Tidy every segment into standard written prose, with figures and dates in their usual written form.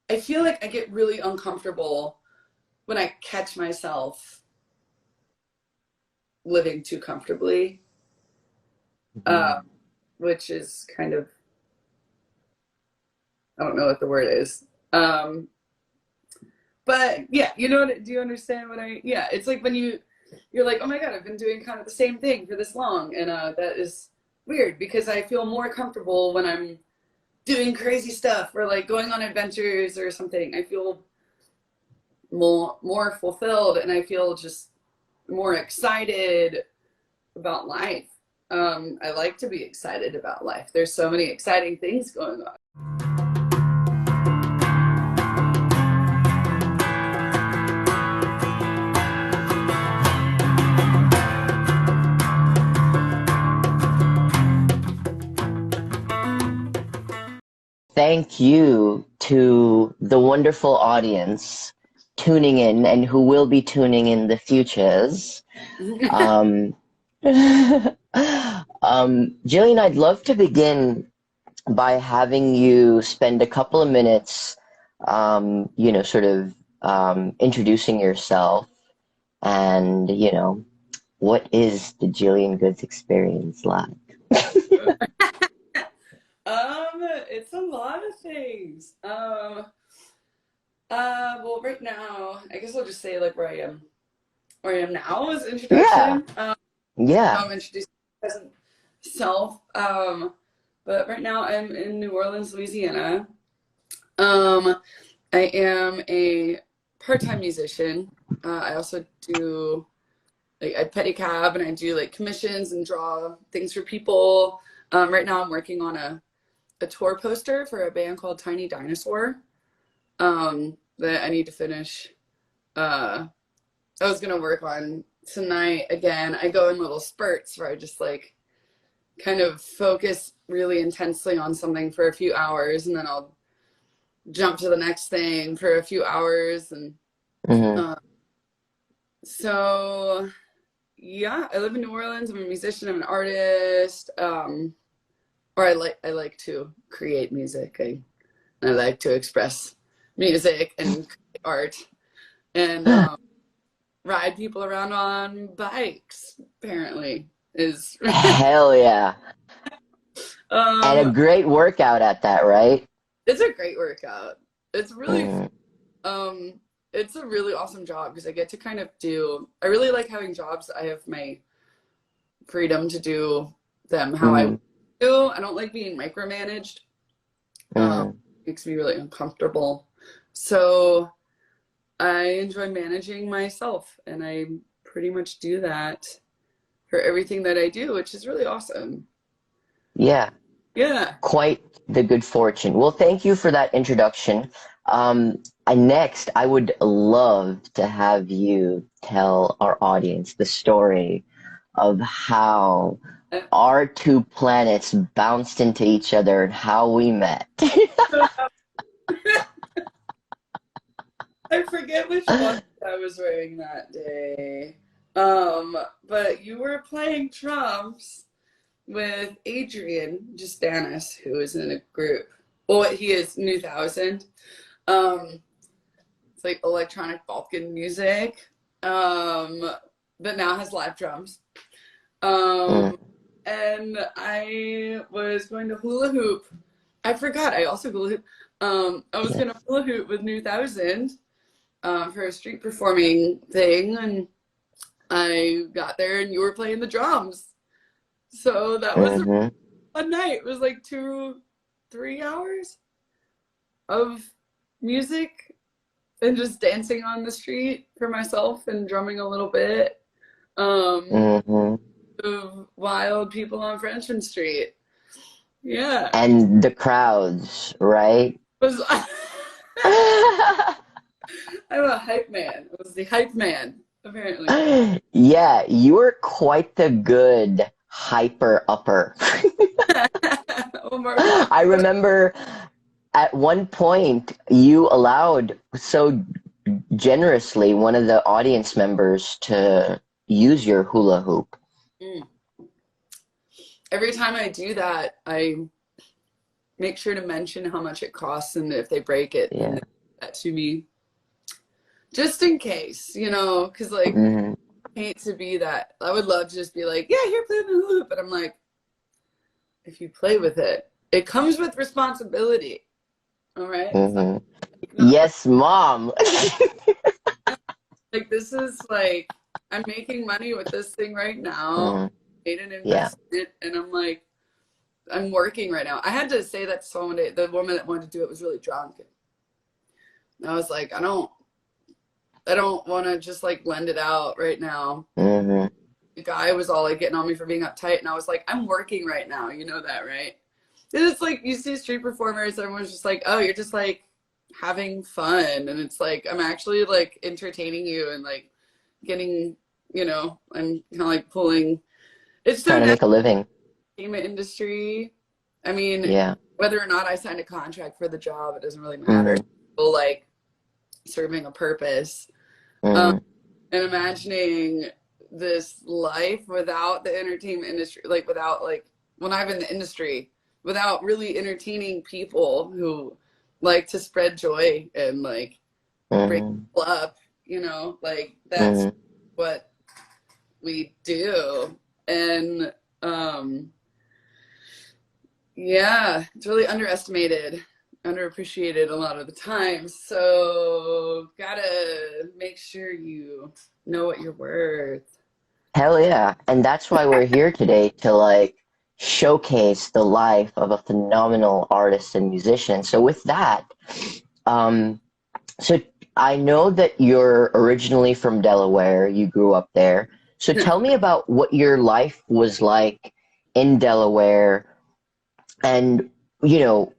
I feel like I get really uncomfortable when I catch myself living too comfortably, Mhm. which is kind of, I don't know what the word is. Um, but yeah, do you understand what yeah, it's like when you're like, oh my God, I've been doing kind of the same thing for this long. And that is weird because I feel more comfortable when I'm doing crazy stuff or like going on adventures or something. I feel more fulfilled and I feel just more excited about life. I like to be excited about life. There's so many exciting things going on. Thank you to the wonderful audience tuning in and who will be tuning in the futures. Um, Jillian, I'd love to begin by having you spend a couple of minutes, sort of introducing yourself and, what is the Jillian Goods experience like? It's a lot of things. Well, right now, I guess I'll just say like where I am now as Yeah, introduction. yeah. Introduce present self. But right now I'm in New Orleans, Louisiana. Um, I am a part-time musician. I also do like I pedicab and I do like commissions and draw things for people. Right now I'm working on a tour poster for a band called Tiny Dinosaur that I need to finish. Uh, I was gonna work on tonight again. I go in little spurts where I just like kind of focus really intensely on something for a few hours and then I'll jump to the next thing for a few hours and Hmm. uh, so yeah, I live in New Orleans. I'm a musician, I'm an artist. Or I like to create music. I like to express music and create art and ride people around on bikes, apparently is Hell yeah. And a um great workout at that, right? it's a great workout. It's really Mm, um it's a really awesome job because I get to kind of do I really like having jobs. I have my freedom to do them how I mm, do. I don't like being micromanaged. Um mm. makes me really uncomfortable. So I enjoy managing myself and I pretty much do that for everything that I do, which is really awesome. Yeah, Yeah. quite the good fortune. Well, thank you for that introduction. Next, I would love to have you tell our audience the story of how our two planets bounced into each other and how we met. I forget which one I was wearing that day. But you were playing drums with Adrian Justanis, who is in a group. Well, he is New Thousand. Um, it's like electronic Balkan music, um, but now has live drums. Mm, Um, and I was going to hula hoop. I forgot. I also hula hoop. I was yeah. gonna hula hoop with New Thousand for a street performing thing, and I got there, and you were playing the drums. So that was Hmm. a night. It was like 3 hours of music and just dancing on the street for myself and drumming a little bit. Um, Hmm. of wild people on Frenchmen Street. Yeah, And the crowds, right? it was. I'm a hype man. I was the hype man, apparently. Yeah, you were quite the good hyper upper. Oh my God. I remember at one point you allowed so generously one of the audience members to use your hula hoop. Mm. Every time I do that, I make sure to mention how much it costs, and if they break it, then Yeah. that to me just in case, you know, because like Hmm. I hate to be that. I would love to just be like, yeah, here, play the hula hoop. But I'm like, if you play with it, it comes with responsibility. All right. So Hmm. not Yes, mom. like this is like I'm making money with this thing right now. Hmm. Made an Yeah. investment, and I'm like, I'm working right now. I had to say that to someone today. The woman that wanted to do it was really drunk. And I was like, I don't want to just like lend it out right now. Hmm. The guy was all like getting on me for being uptight, and I was like, I'm working right now. You know that, right? And it's like you see street performers, everyone's just like, oh, you're just like having fun, and it's like I'm actually like entertaining you and like getting, you know, I'm kind of like pulling. It's Trying the to make a living. entertainment industry. I mean, Yeah. whether or not I signed a contract for the job, it doesn't really matter. Hmm. Still like serving a purpose. Um, Hmm. and imagining this life without the entertainment industry, like without like when I'm in the industry, without really entertaining people who like to spread joy and like bring Hmm. people up, you know, like that's Hmm. what we do. And um yeah, it's really underestimated, underappreciated a lot of the times. So gotta make sure you know what you're worth. Hell yeah. And that's why we're here today to like showcase the life of a phenomenal artist and musician. So with that, um, so I know that you're originally from Delaware. You grew up there. So tell me about what your life was like in Delaware and, you know,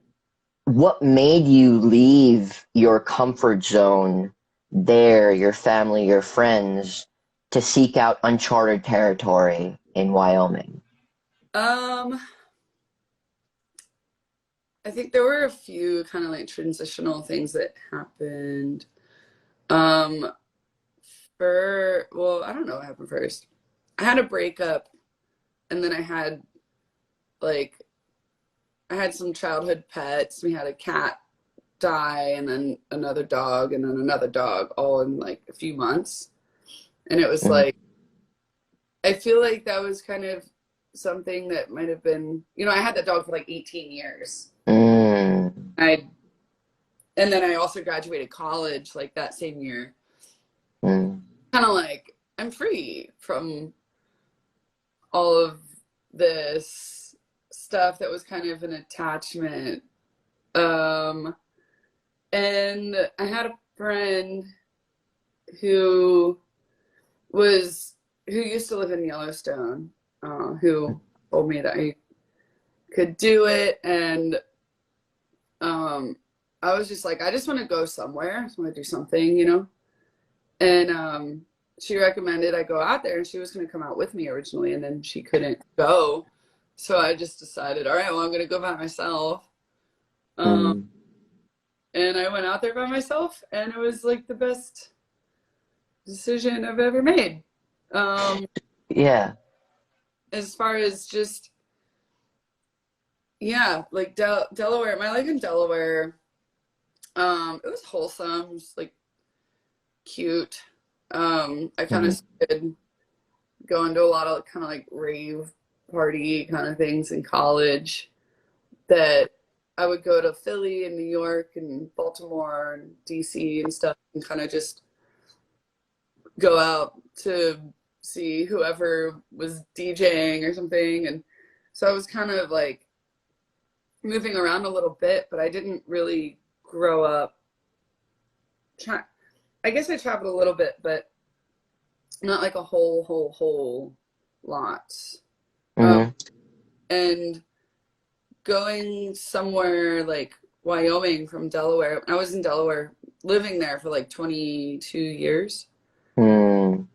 what made you leave your comfort zone there, your family, your friends, to seek out uncharted territory in Wyoming? Um, I think there were a few kind of like transitional things that happened. Um, well, I don't know what happened first. I had a breakup, and then like I had some childhood pets. We had a cat die, and then another dog, and then another dog, all in like a few months. And it was Mm, like I feel like that was kind of something that might have been, you know, I had that dog for like 18 years. mm, I and then I also graduated college like that same year. mm, Kind of like I'm free from all of this stuff that was kind of an attachment. Um, and I had a friend who who used to live in Yellowstone, who told me that I could do it, and um, I was just like, I just want to go somewhere. I just want to do something, you know. And she recommended I go out there, and she was going to come out with me originally, and then she couldn't go, so I just decided, all right, well, I'm going to go by myself. Um, mm. and I went out there by myself, and it was like the best decision I've ever made. Um, Yeah. as far as just yeah, like Delaware, my life in Delaware, it was wholesome, just like cute. I kind of Mm, started going to a lot of kind of like rave party kind of things in college that I would go to Philly and New York and Baltimore and DC and stuff and kind of just go out to see whoever was DJing or something. And so I was kind of like moving around a little bit, but I didn't really grow up. I guess I traveled a little bit, but not like a whole lot. Um, mm, and going somewhere like Wyoming from Delaware, I was in Delaware, living there for like 22 years. mm,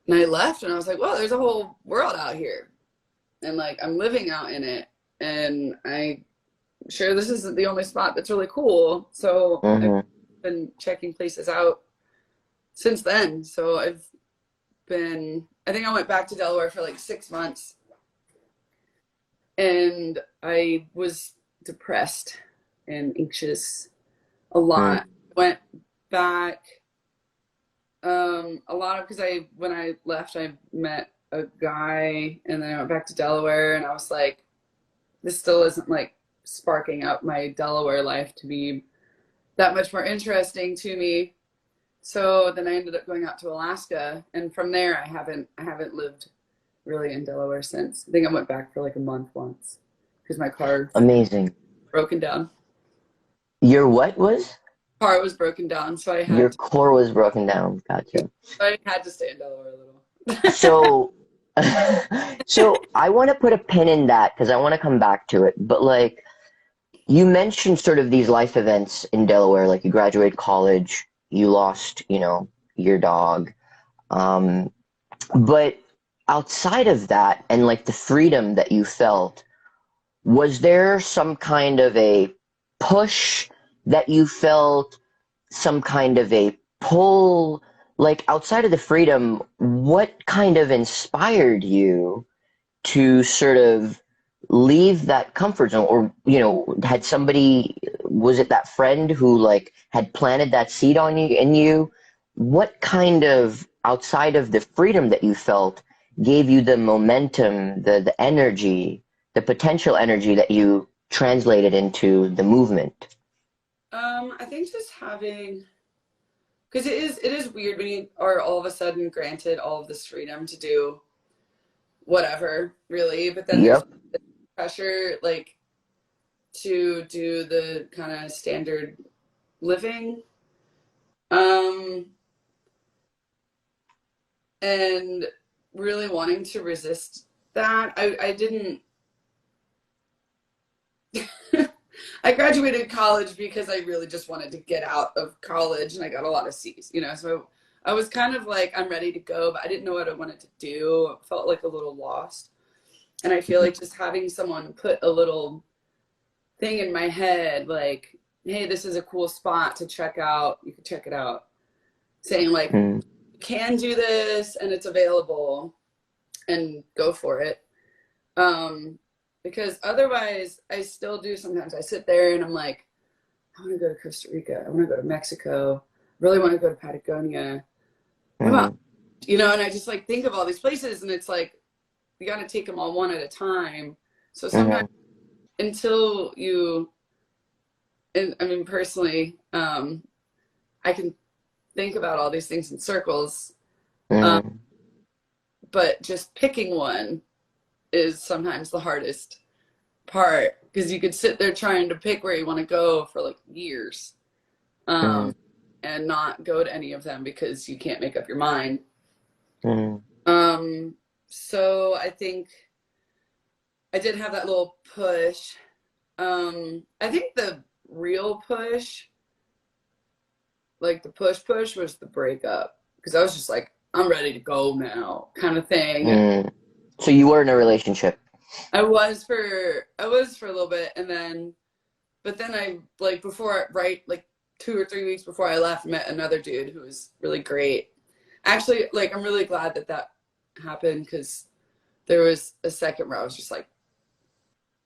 And I left and I was like, well, there's a whole world out here. And like, I'm living out in it. And I'm sure this isn't the only spot that's really cool. So I've mm, been checking places out since then. So I think I went back to Delaware for like 6 months, and I was depressed and anxious a Mm, lot. Went back a lot of because I when I left, I met a guy, and then I went back to Delaware, and I was like, this still isn't like sparking up my Delaware life to be that much more interesting to me. So then I ended up going out to Alaska, and from there I haven't lived really in Delaware since. I think I went back for like a month once because my car amazing. broken down. Your what was? Car was broken down, so Your core was broken down. Gotcha. I had to stay in Delaware a little. So, so I want to put a pin in that because I want to come back to it. But like you mentioned, sort of these life events in Delaware, like you graduated college, you lost, your dog. Um, but outside of that, and like the freedom that you felt, was there some kind of a push that you felt, some kind of a pull? Like outside of the freedom, what kind of inspired you to sort of leave that comfort zone? Or, had somebody, was it that friend who like had planted that seed on you in you? What kind of, outside of the freedom that you felt, gave you the momentum, the energy, the potential energy that you translated into the movement? I think just having because it is weird when you are all of a sudden granted all of this freedom to do whatever, really, but then there's Yep. pressure like to do the kind of standard living. Um, and really wanting to resist that. I didn't I graduated college because I really just wanted to get out of college and I got a lot of C's. So I was kind of like, I'm ready to go, but I didn't know what I wanted to do. I felt like a little lost. And I feel like just having someone put a little thing in my head, like, hey, this is a cool spot to check out. You can check it out. Saying like, Mm, you can do this and it's available and go for it. Um, because otherwise I still do sometimes. I sit there and I'm like, I want to go to Costa Rica. I want to go to Mexico. I really want to go to Patagonia. What about, mm, and I just like think of all these places and it's like, you got to take them all one at a time. So sometimes mm, until you, and I mean, personally, I can think about all these things in circles, um, mm, but just picking one is sometimes the hardest part because you could sit there trying to pick where you want to go for like years, mm, um, and not go to any of them because you can't make up your mind. mm, Um, so I think I did have that little push. I think the real push, like the push was the breakup because I was just like, I'm ready to go now, kind of thing. mm. So you were in a relationship. I was for a little bit, and then but then I like before right like 2 or 3 weeks before I left, met another dude who was really great. Actually, like I'm really glad that that happened because there was a second where I was just like,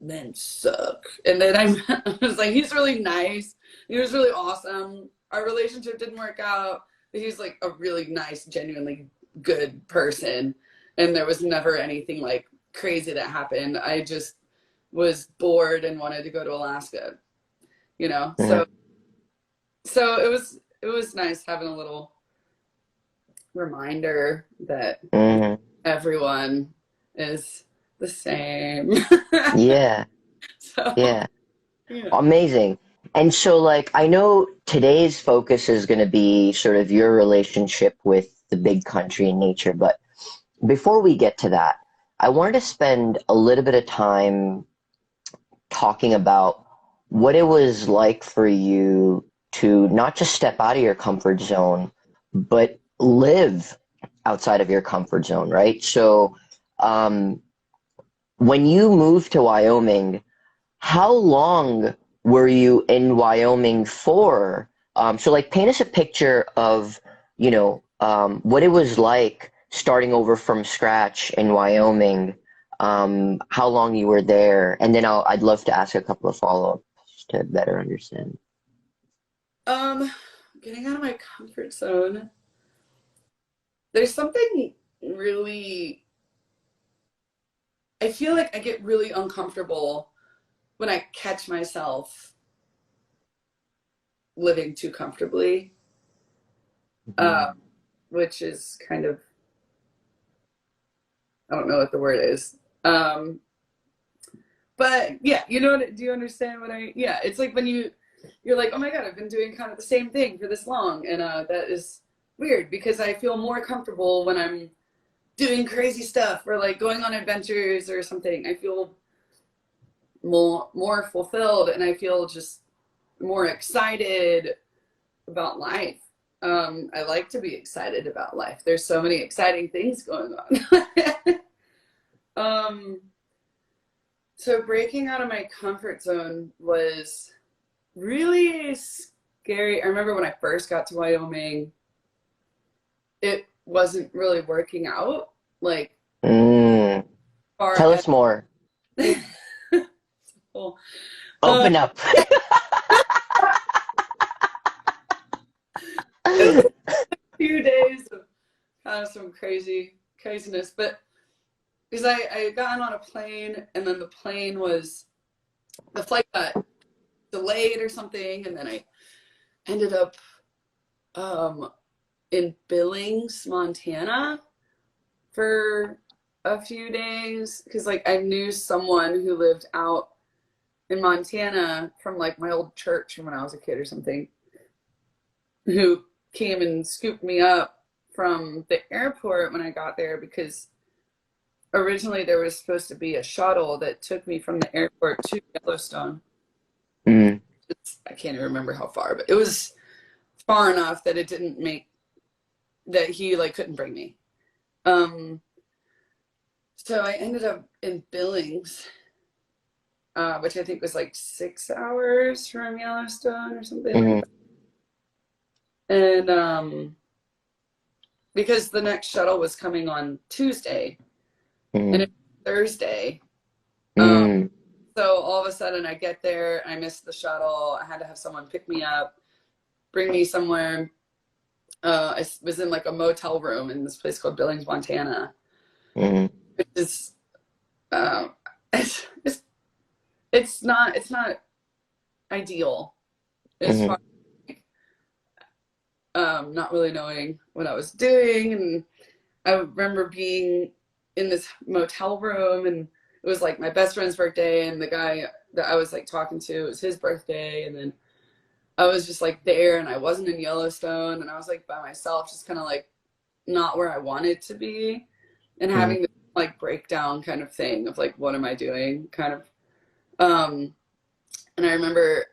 men suck, and then I was like, he's really nice, he was really awesome. Our relationship didn't work out, but he's like a really nice, genuinely good person, and there was never anything like crazy that happened. I just was bored and wanted to go to Alaska, you know. Mm, So it was nice having a little reminder that mm. everyone is the same. Yeah, So yeah. yeah. Amazing. And so, like, I know today's focus is going to be sort of your relationship with the big country and nature, but before we get to that, I wanted to spend a little bit of time talking about what it was like for you to not just step out of your comfort zone, but live outside of your comfort zone, right? So, um, when you moved to Wyoming, how long were you in Wyoming for? So, like, paint us a picture of, what it was like starting over from scratch in Wyoming, how long you were there, and then I'd love to ask a couple of follow-ups to better understand. Um, Getting out of my comfort zone. There's something really, I feel like I get really uncomfortable when I catch myself living too comfortably, uh, Mhm. which is kind of, I don't know what the word is. Um, but yeah, do you understand what yeah, it's like when you're like, oh my God, I've been doing kind of the same thing for this long. And that is weird because I feel more comfortable when I'm doing crazy stuff or like going on adventures or something. I feel more fulfilled and I feel just more excited about life. I like to be excited about life. There's so many exciting things going on. um, so breaking out of my comfort zone was really scary. I remember when I first got to Wyoming, it wasn't really working out like Mm. far Tell as us more. well, Open up. it was a few days of kind of some craziness, but because I had gotten on a plane and then the flight got delayed or something, and then I ended up um, in Billings, Montana for a few days because like I knew someone who lived out in Montana from like my old church from when I was a kid or something, who came and scooped me up from the airport when I got there because originally there was supposed to be a shuttle that took me from the airport to Yellowstone. Mm. I can't even remember how far, but it was far enough that it didn't make that he like couldn't bring me. Um, so I ended up in Billings, which I think was like 6 hours from Yellowstone or something like Mm. that. And because the next shuttle was coming on Tuesday and Mm. it's Thursday, um, Mm. so all of a sudden I get there, I missed the shuttle. I had to have someone pick me up, bring me somewhere. I was in like a motel room in this place called Billings, Montana, Mm. which is um, it's, it's it's not ideal as far Mm. as not really knowing what I was doing. And I remember being in this motel room, and it was like my best friend's birthday, and the guy that I was like talking to, it was his birthday, and then I was just like there, and I wasn't in Yellowstone, and I was like by myself, just kind of like not where I wanted to be, and Mm. having this like breakdown kind of thing of like what am I doing kind of. Um, and I remember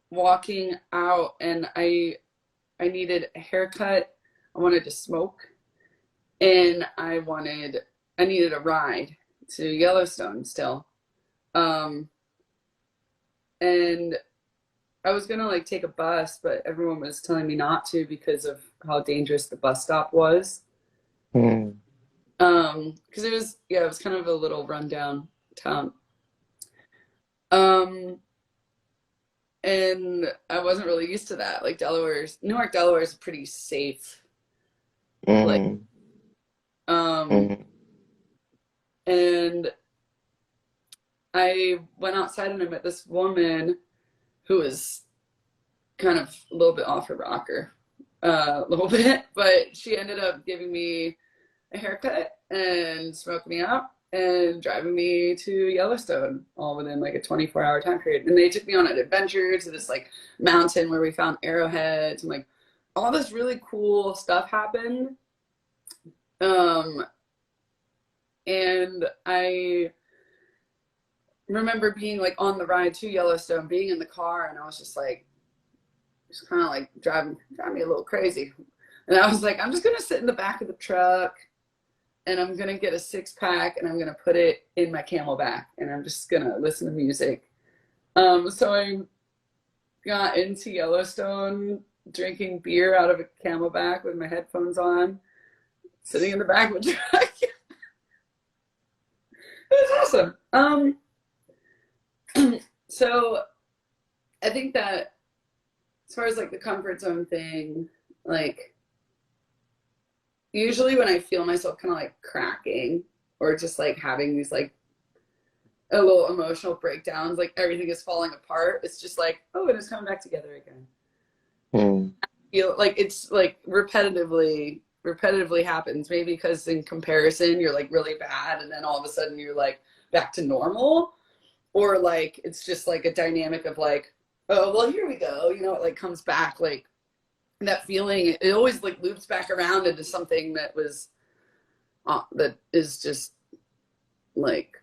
walking out, and I needed a haircut. I wanted to smoke, and I needed a ride to Yellowstone still. Um, and I was gonna like take a bus, but everyone was telling me not to because of how dangerous the bus stop was. Mm. Because it was yeah, it was kind of a little rundown town. Um, and I wasn't really used to that. Like Newark, Delaware is pretty safe place. Mm. Um, Mm. and I went outside and I met this woman who was kind of a little bit off her rocker, a little bit, but she ended up giving me a haircut and smoking me out and driving me to Yellowstone all within like a 24-hour time period. And they took me on an adventure to this like mountain where we found arrowheads and like all this really cool stuff happened. Um, and I remember being like on the ride to Yellowstone, being in the car, and I was just kind of like driving me a little crazy. And I was like, I'm just gonna sit in the back of the truck and I'm gonna get a 6 pack and I'm gonna put it in my Camelback and I'm just gonna listen to music. So I got into Yellowstone drinking beer out of a Camelback with my headphones on, sitting in the back of a truck. It was awesome. So I think that as far as like the comfort zone thing, like usually when I feel myself kind of like cracking or just like having these like a little emotional breakdowns, like everything is falling apart, it's just like, oh, it is coming back together again. Mm. Feel like it's like repetitively happens, maybe because in comparison you're like really bad and then all of a sudden you're like back to normal, or like it's just like a dynamic of like, oh well, here we go, you know, it like comes back, like that feeling, it always like loops back around into something that was that is just like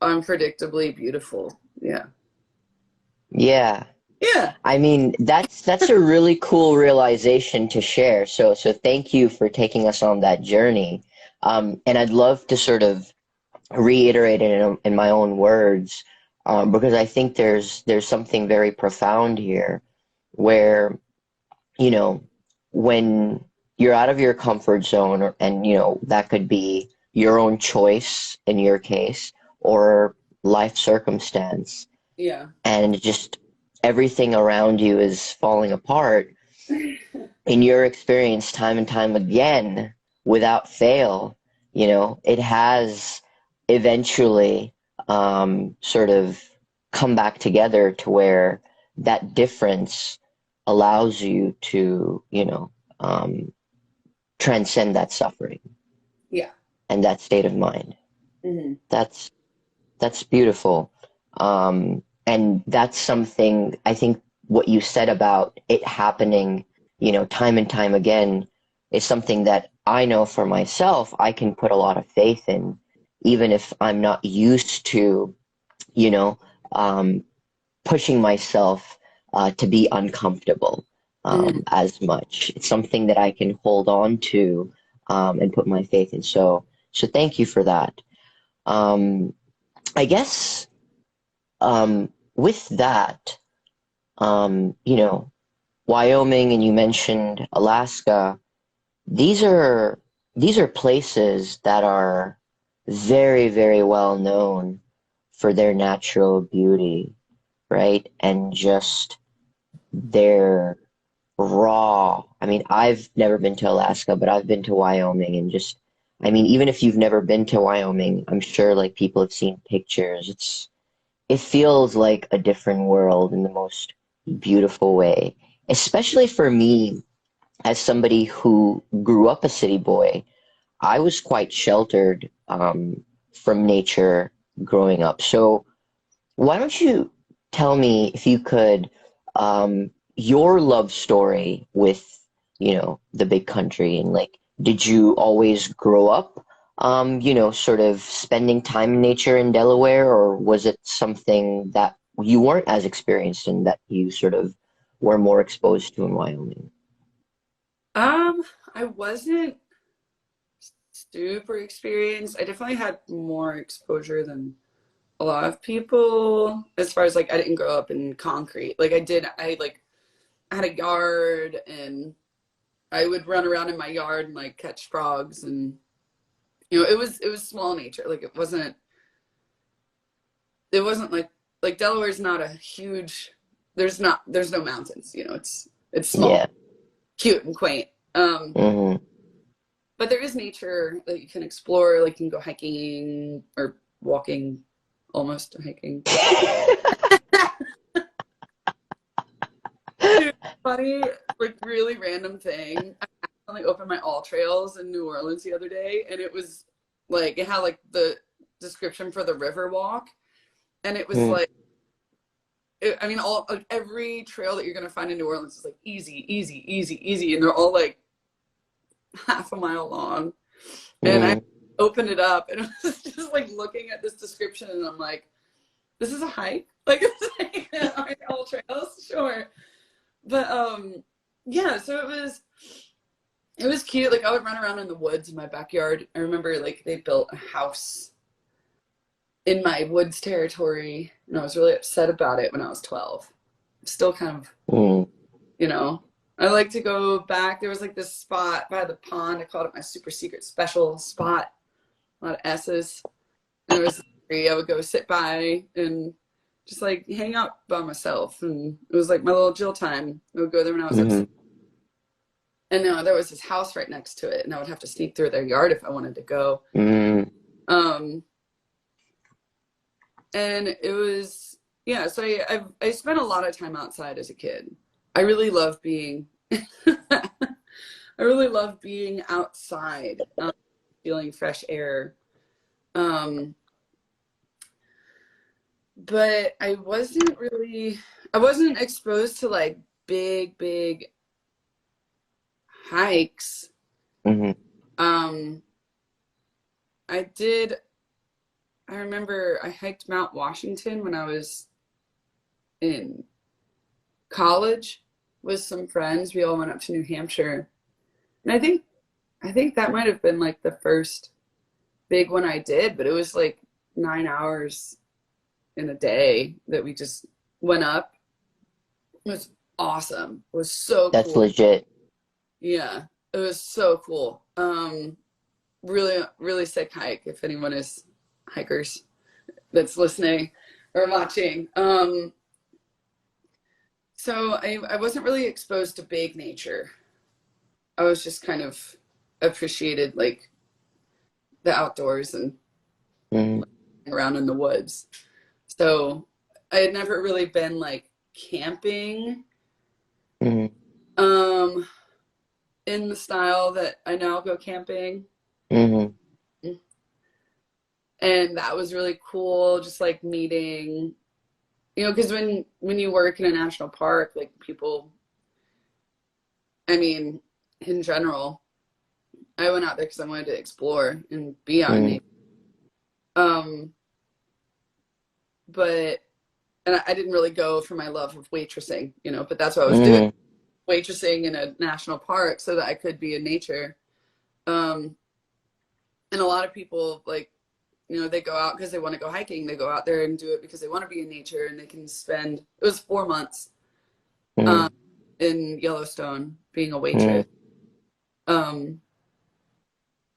unpredictably beautiful. Yeah. Yeah. Yeah. I mean, that's a really cool realization to share. So thank you for taking us on that journey. And I'd love to sort of reiterate it in my own words, because I think there's something very profound here, where, you know, when you're out of your comfort zone, and that could be your own choice in your case, or life circumstance, Yeah. and just everything around you is falling apart, in your experience, time and time again, without fail, it has eventually sort of come back together to where that difference allows you to, transcend that suffering Yeah. and that state of mind. Mm-hmm. That's beautiful. And that's something, I think, what you said about it happening, time and time again, is something that I know for myself I can put a lot of faith in, even if I'm not used to, you know, um, pushing myself to be uncomfortable Mm-hmm. as much. It's something that I can hold on to, and put my faith in. So thank you for that. Um, I guess, with that, you know, Wyoming, and you mentioned Alaska, these are these are places that are very, very well known for their natural beauty, right? And just their raw. I mean, I've never been to Alaska, but I've been to Wyoming, and just, I mean, even if you've never been to Wyoming, I'm sure like people have seen pictures. It feels like a different world in the most beautiful way, especially for me as somebody who grew up a city boy. I was quite sheltered, from nature growing up. So why don't you tell me, if you could, your love story with, the big country, and like, did you always grow up, sort of spending time in nature in Delaware, or was it something that you weren't as experienced in, that you sort of were more exposed to in Wyoming? Um, I wasn't super experienced. I definitely had more exposure than a lot of people, as far as like I didn't grow up in concrete. Like I had a yard and I would run around in my yard and like catch frogs, and it was small nature. Like it wasn't like Delaware's not a huge, there's no mountains, it's Yeah. small, cute and quaint. Hmm. But there is nature that you can explore, like you can go hiking or walking, almost hiking. Dude, funny, like really random thing. I accidentally opened my All Trails in New Orleans the other day, and it was like it had like the description for the river walk, and it was Mm. like, I mean, all like every trail that you're gonna find in New Orleans is like easy, easy, easy, easy, and they're all like half a mile long. And I Mm. opened it up, and it was just like looking at this description, and I'm like, this is a hike? Like, it's like, all trails, sure. But yeah, so it was cute. Like I would run around in the woods in my backyard. I remember like they built a house in my woods territory, and I was really upset about it when I was 12. Still kind of, Mm. you know, I like to go back. There was like this spot by the pond. I called it my super secret special spot. A lot of S's. And there was a tree I would go sit by, and just like hang out by myself. And it was like my little Jill time. I would go there when I was upset. And there was this house right next to it, and I would have to sneak through their yard if I wanted to go. Um, and it was, yeah, so I spent a lot of time outside as a kid. I really love being, I really love being outside, feeling fresh air. But I wasn't exposed to like big hikes. I did, I remember I hiked Mount Washington when I was in college with some friends. We all went up to New Hampshire. And I think that might have been like the first big one I did, but it was like 9 hours in a day that we just went up. It was awesome. It was so That's cool. legit. Yeah, it was so cool. Really, really sick hike if anyone is hikers that's listening or watching. So I wasn't really exposed to big nature. I was just kind of appreciated like the outdoors and around in the woods. So I had never really been like camping in the style that I now go camping. And that was really cool, just like meeting, because when you work in a national park, like people, I mean, in general, I went out there because I wanted to explore and be out in nature. But and I didn't really go for my love of waitressing, but that's what I was doing, waitressing in a national park so that I could be in nature. And a lot of people like, they go out because they want to go hiking. They go out there and do it because they want to be in nature, and they can spend, it was 4 months in Yellowstone being a waitress. And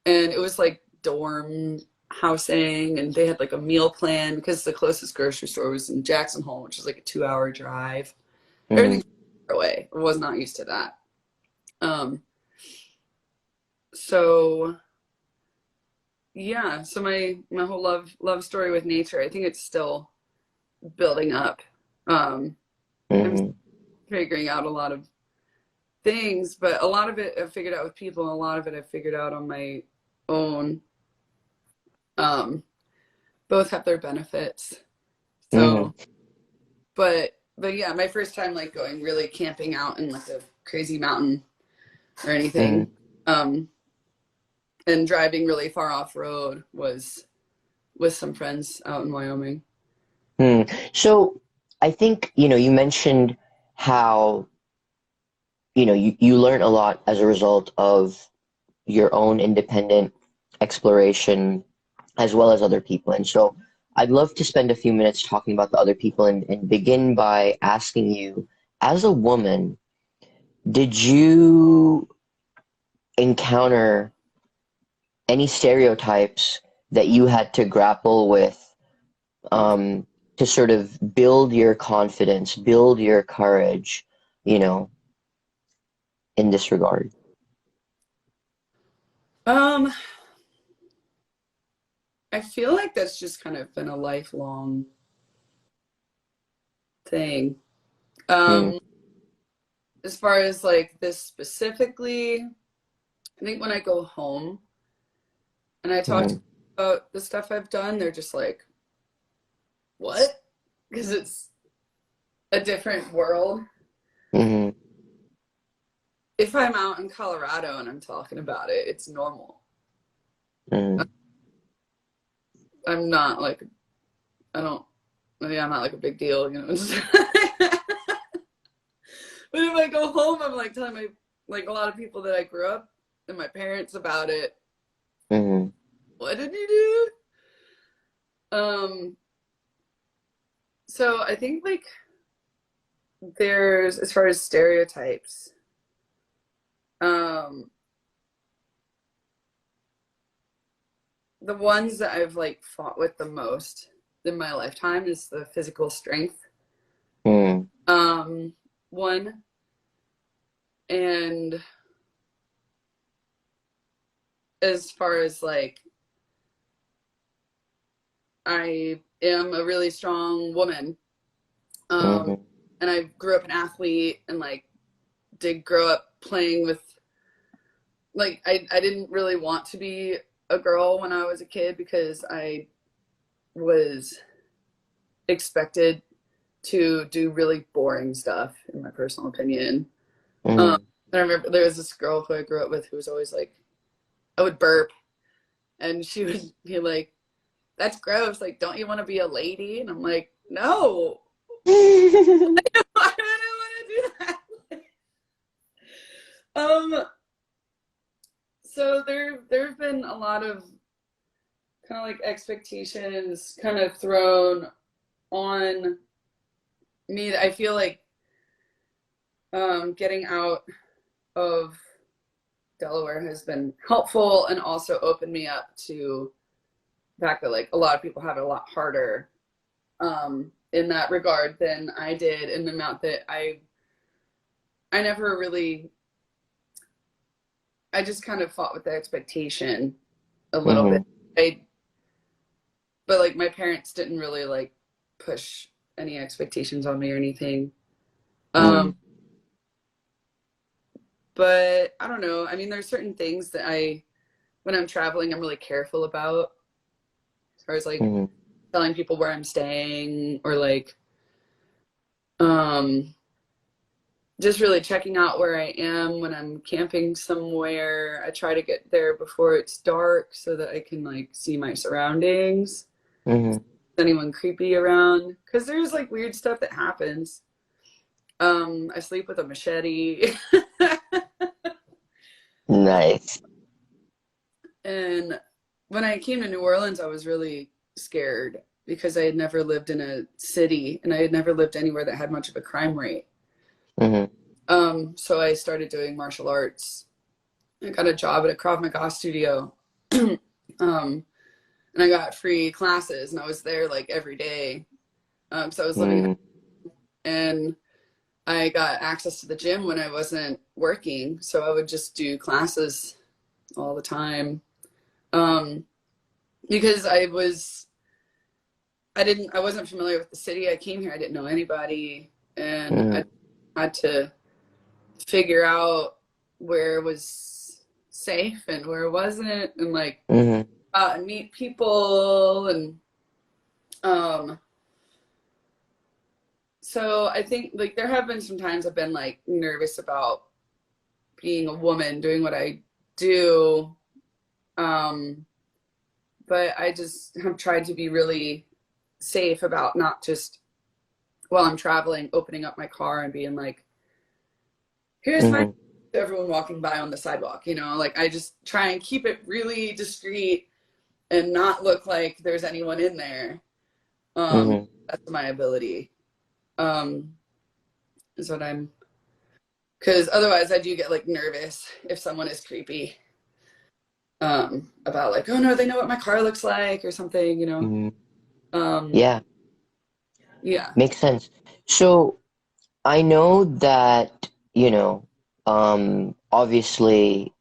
it was like dorm housing, and they had like a meal plan because the closest grocery store was in Jackson Hole, which is like a 2-hour drive. Everything's far away. I was not used to that. So yeah, so my whole love story with nature, I think it's still building up. I'm figuring out a lot of things, but a lot of it I've figured out with people, and a lot of it I've figured out on my own. Both have their benefits. So, but yeah, my first time like going really camping out in like a crazy mountain or anything, and driving really far off road was with some friends out in Wyoming. So I think, you mentioned how, you learn a lot as a result of your own independent exploration as well as other people. And so I'd love to spend a few minutes talking about the other people and begin by asking you, as a woman, did you encounter any stereotypes that you had to grapple with to sort of build your confidence, build your courage, in this regard? I feel like that's just kind of been a lifelong thing. As far as like this specifically, I think when I go home and I talk about the stuff I've done, they're just like, what? Because it's a different world. If I'm out in Colorado and I'm talking about it, it's normal. I'm not like, I'm not like a big deal, But if I go home, I'm like telling like a lot of people that I grew up and my parents about it. What did you do? So I think like there's, as far as stereotypes, the ones that I've like fought with the most in my lifetime is the physical strength. Mm, One, and as far as like, I am a really strong woman. Um, mm, and I grew up an athlete and like did grow up playing with like I didn't really want to be a girl when I was a kid because I was expected to do really boring stuff in my personal opinion. Um, mm. I remember there was this girl who I grew up with who was always like, I would burp and she would be like, that's gross. Like, don't you want to be a lady? And I'm like, no, I don't want to do that. Um, so there have been a lot of kind of like expectations kind of thrown on me. I feel like getting out of Delaware has been helpful and also opened me up to the fact that like a lot of people have it a lot harder in that regard than I did, in the amount that I never really, I just kind of fought with the expectation a little bit. Mhm, I But like my parents didn't really like push any expectations on me or anything. Um, mm, but I don't know. I mean, there's certain things that when I'm traveling, I'm really careful about, as far as like mhm, telling people where I'm staying or like, um, just really checking out where I am when I'm camping somewhere. I try to get there before it's dark so that I can like see my surroundings. mhm. Anyone creepy around? Because there's like weird stuff that happens. I sleep with a machete. Nice. And when I came to New Orleans, I was really scared because I had never lived in a city and I had never lived anywhere that had much of a crime rate. Mhm, So I started doing martial arts. I got a job at a Krav Maga studio. um, and I got free classes and I was there like every day. So I was living mm, and I got access to the gym when I wasn't working. So I would just do classes all the time. Um, because I wasn't familiar with the city. I came here, I didn't know anybody, and I mm, had to figure out where was safe and where it wasn't, and like mhm, and meet people, and um, so I think like there have been some times I've been like nervous about being a woman doing what I do, um, but I just have tried to be really safe about not just while I'm traveling, opening up my car and being like, here's my mhm, everyone walking by on the sidewalk, like I just try and keep it really discreet and not look like there's anyone in there. mhm. That's my ability. Um, is what I'm, because otherwise I do get like nervous if someone is creepy. About like, oh no, they know what my car looks like or something. Mhm. Um, Yeah, yeah. makes sense. So I know that, obviously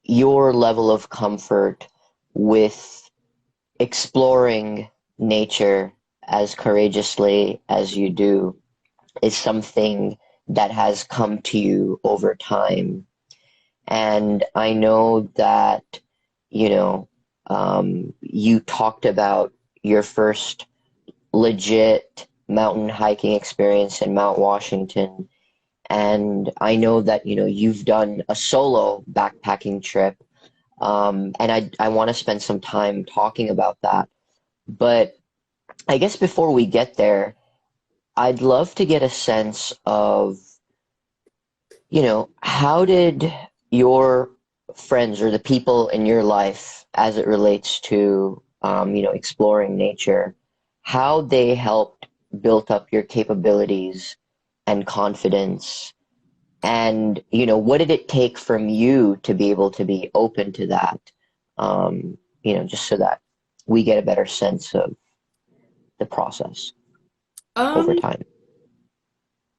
your level of comfort with exploring nature as courageously as you do is something that has come to you over time. And I know that, you talked about your first legit mountain hiking experience in Mount Washington. And I know that, you've done a solo backpacking trip. And I want to spend some time talking about that. But I guess before we get there, I'd love to get a sense of, how did your friends or the people in your life as it relates to, exploring nature, how they helped build up your capabilities and confidence? And, what did it take from you to be able to be open to that? Just so that we get a better sense of the process over Um, time?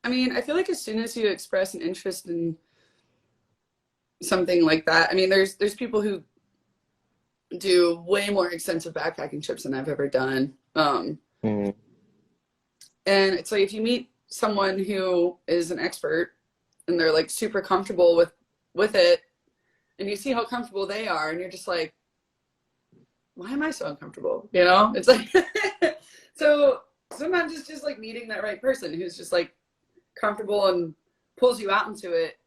I mean, I feel like as soon as you express an interest in something like that, I mean, there's people who do way more extensive backpacking trips than I've ever done. Mm, And it's like if you meet someone who is an expert and they're like super comfortable with it, and you see how comfortable they are, and you're just like, why am I so uncomfortable? You know, it's like so sometimes it's just like meeting that right person who's just like comfortable and pulls you out into it.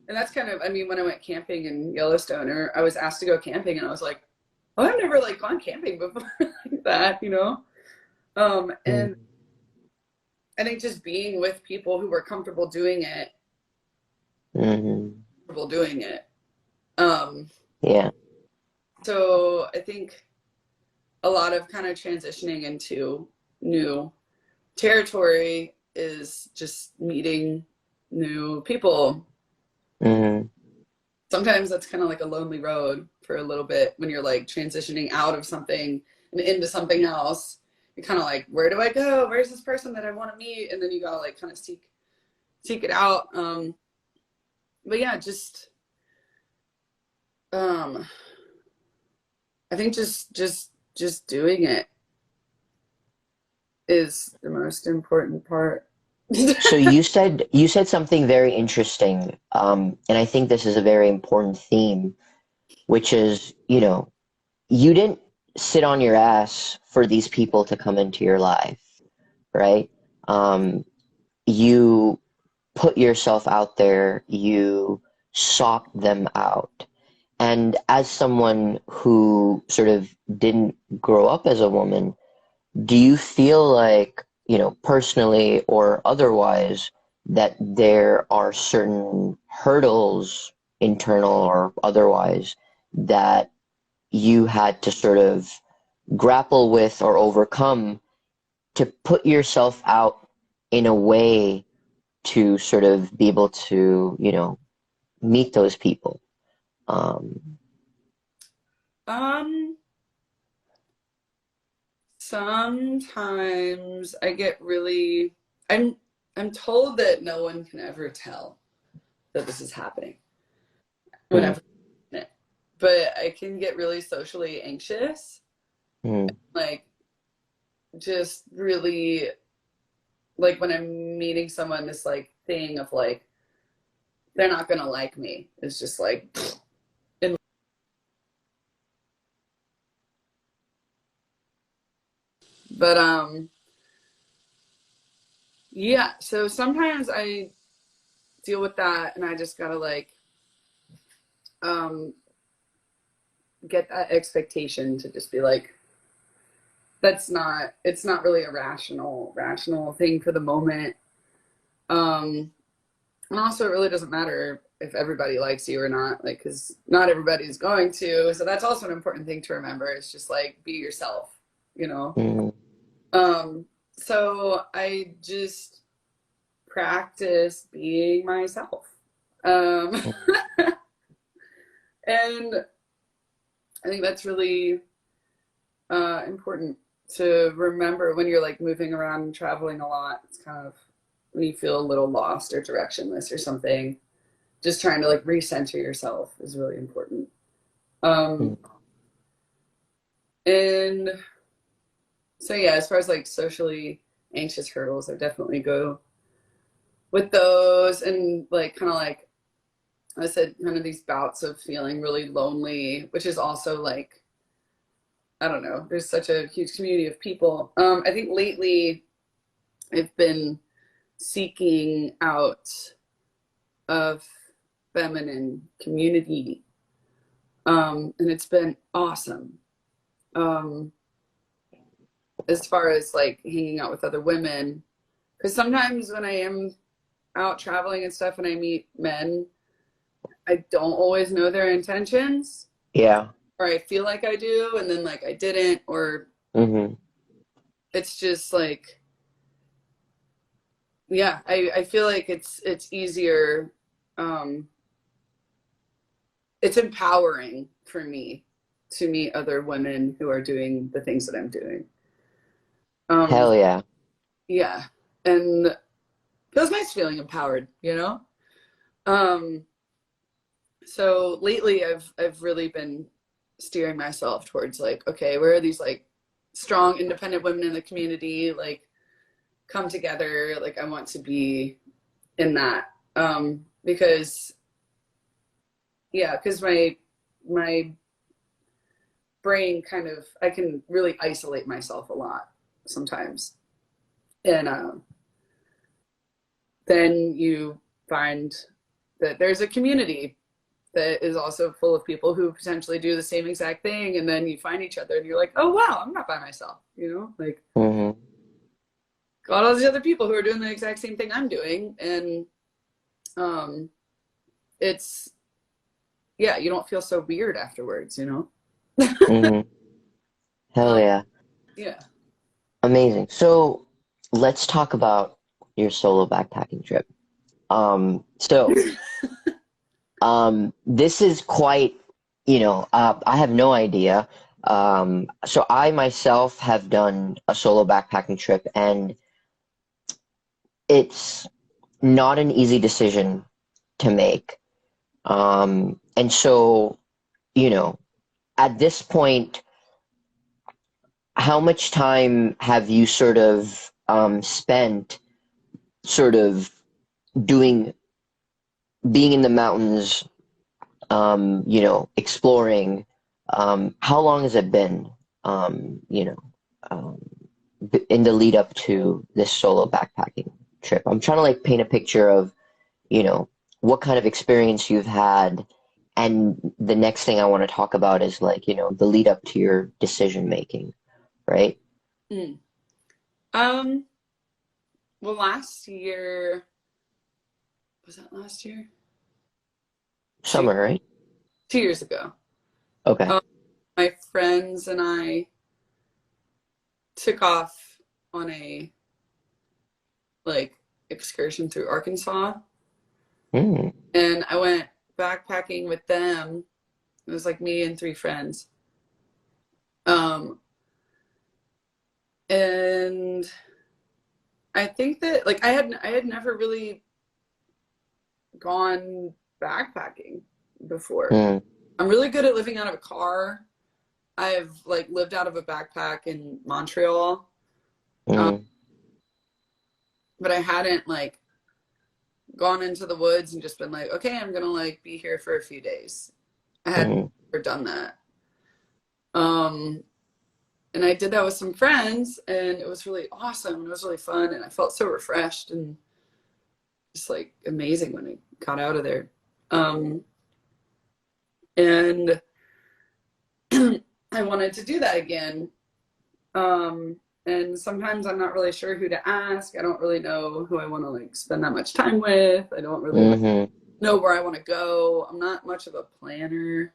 And that's kind of, I mean, when I went camping in Yellowstone, or I was asked to go camping, and I was like, oh, I've never like gone camping before like that, you know. And mm, I think just being with people who were mm, comfortable doing it. Um, yeah. so I think a lot of kind of transitioning into new territory is just meeting new people. Mm, Sometimes that's kind of like a lonely road for a little bit when you're like transitioning out of something and into something else. You're kind of like, where do I go? Where's this person that I want to meet? And then you gotta like kind of seek it out. But yeah, just um, I think just doing it is the most important part. so you said something very interesting, and I think this is a very important theme, which is, you didn't sit on your ass for these people to come into your life, right? You put yourself out there, you sought them out. And as someone who sort of didn't grow up as a woman, do you feel like, personally or otherwise, that there are certain hurdles, internal or otherwise, that you had to sort of grapple with or overcome to put yourself out in a way to sort of be able to, meet those people? Um, um, Sometimes I get really I'm I'm told that no one can ever tell that this is happening mm, whenever, but I can get really socially anxious, mm, like just really like when I'm meeting someone, this like thing of like they're not gonna like me. It's just like, and, but yeah. So sometimes I deal with that, and I just gotta like um get that expectation to just be like, that's not it's not really a rational thing for the moment. Um, and also, it really doesn't matter if everybody likes you or not, like, because not everybody's going to. So that's also an important thing to remember. It's just like be yourself, you know. mm, Um, so I just practice being myself. Um, mm, and I think that's really important to remember when you're like moving around and traveling a lot. It's kind of when you feel a little lost or directionless or something. Just trying to like recenter yourself is really important. mm, Um, and so yeah, as far as like socially anxious hurdles, I definitely go with those and like kind of like I said, kind of these bouts of feeling really lonely, which is also like I don't know. There's such a huge community of people. I think lately I've been seeking out of feminine community, and it's been awesome. Um, as far as like hanging out with other women, because sometimes when I am out traveling and stuff, and I meet men, I don't always know their intentions, yeah. or I feel like I do, and then like I didn't, or Hmm. it's just like yeah, I feel like it's easier, um, it's empowering for me to meet other women who are doing the things that I'm doing. Um, Hell yeah. yeah, and feels nice feeling empowered, you know? Um, so lately I've really been steering myself towards like, okay, where are these like strong independent women in the community like come together? Like I want to be in that. Because yeah, because my brain kind of I can really isolate myself a lot sometimes. And then you find that there's a community that is also full of people who potentially do the same exact thing, and then you find each other and you're like, oh wow, I'm not by myself, you know, like Mm-hmm. got all these other people who are doing the exact same thing I'm doing. And um it's yeah, you don't feel so weird afterwards, you know. Mm-hmm. Hell um yeah. yeah. Amazing. So let's talk about your solo backpacking trip. So this is quite, I have no idea. So I myself have done a solo backpacking trip, and it's not an easy decision to make. And so, you know, at this point, how much time have you sort of spent sort of doing, being in the mountains, exploring? How long has it been, um, in the lead up to this solo backpacking trip? I'm trying to like paint a picture of, you know, what kind of experience you've had. And the next thing I want to talk about is like, the lead up to your decision making, right? Mm. um well, last year, was that last year? two Summer, right? 2 years ago, Okay. um, my friends and I took off on a like excursion through Arkansas, Mm, and I went backpacking with them. It was like me and three friends. Um, and I think that like I had never really gone backpacking before. mm, I'm really good at living out of a car. I've like lived out of a backpack in Montreal, um, mm, but I hadn't like gone into the woods and just been like, okay, I'm gonna like be here for a few days. I had mm, never done that. Um, and I did that with some friends, and it was really awesome. It was really fun, and I felt so refreshed and just like amazing when I got out of there. Um, and I wanted to do that again. Um, and sometimes I'm not really sure who to ask. I don't really know who I want to like spend that much time with. I don't really like mm-hmm, know where I want to go. I'm not much of a planner.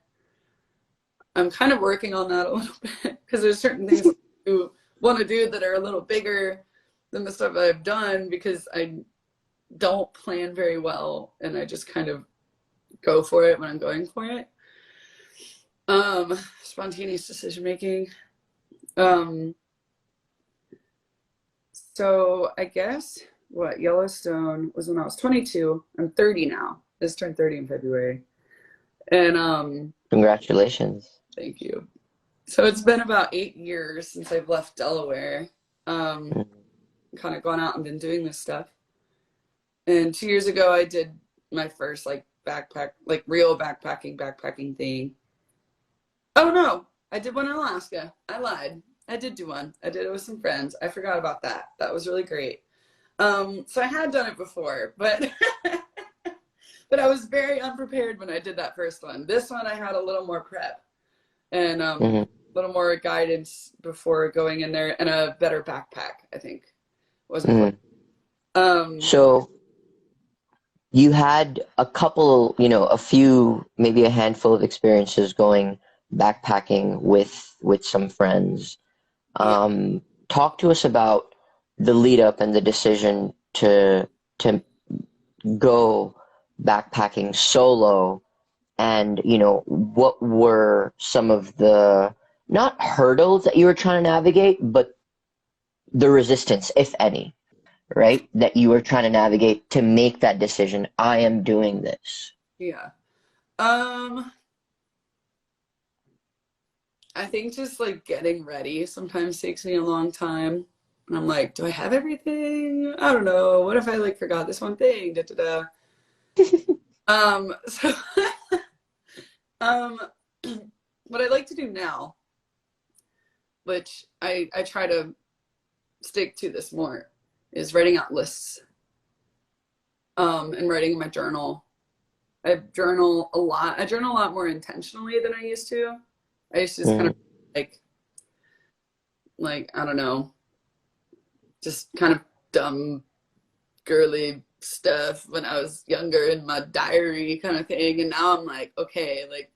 I'm kind of working on that a little bit because there's certain things I want to do that are a little bigger than the stuff I've done because I don't plan very well and I just kind of go for it when I'm going for it. Spontaneous decision making. Um, so I guess what Yellowstone was when I was 22. I'm 30 now. I just turned 30 in February. And congratulations. thank you. So it's been about 8 years since I've left Delaware. Um, Mm, kind of gone out and been doing this stuff. And 2 years ago, I did my first like backpack, like real backpacking thing. Oh no, I did one in Alaska. I lied. I did do one. I did it with some friends. I forgot about that. That was really great. So I had done it before, but but I was very unprepared when I did that first one. This one I had a little more prep and mhm, a little more guidance before going in there and a better backpack, I think was important. mhm. Um, So you had a couple, a few, maybe a handful of experiences going backpacking with some friends. yeah. Talk to us about the lead up and the decision to go backpacking solo. and what were some of the not hurdles that you were trying to navigate, but the resistance, if any, right, that you were trying to navigate to make that decision. I am doing this. Yeah. I think just like getting ready sometimes takes me a long time. And I'm like, do I have everything? I don't know. What if I like forgot this one thing? Da, da, da. So um what I like to do now, which I try to stick to this more, is writing out lists. And writing in my journal. I journal a lot. I journal a lot more intentionally than I used to. I used to just kind of Mm, like I don't know, just kind of dumb girly stuff when I was younger in my diary kind of thing. And now I'm like, okay, like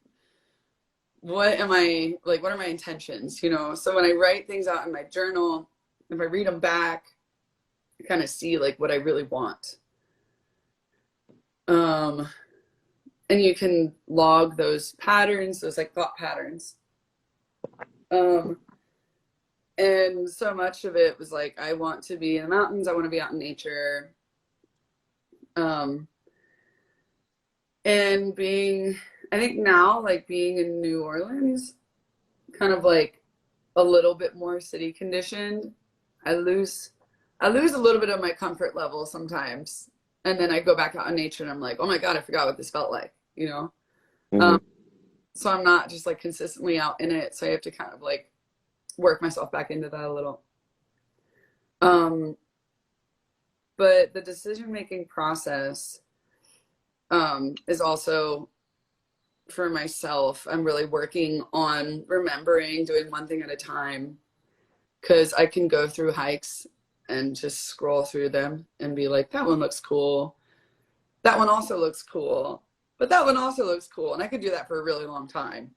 what am I like what are my intentions? So when I write things out in my journal, if I read them back, I kind of see like what I really want. Um and you can log those patterns, those like thought patterns. Um and so much of it was like I want to be in the mountains, I want to be out in nature. Um and being I think now like being in New Orleans, kind of like a little bit more city conditioned, I lose I lose a little bit of my comfort level sometimes. And then I go back out in nature and I'm like, oh my God, I forgot what this felt like. mhm. Um, so I'm not just like consistently out in it. So I have to kind of like work myself back into that a little. Um, but the decision making process is also for myself. I'm really working on remembering doing one thing at a time, because I can go through hikes and just scroll through them and be like, that one looks cool. That one also looks cool. But that one also looks cool. And I could do that for a really long time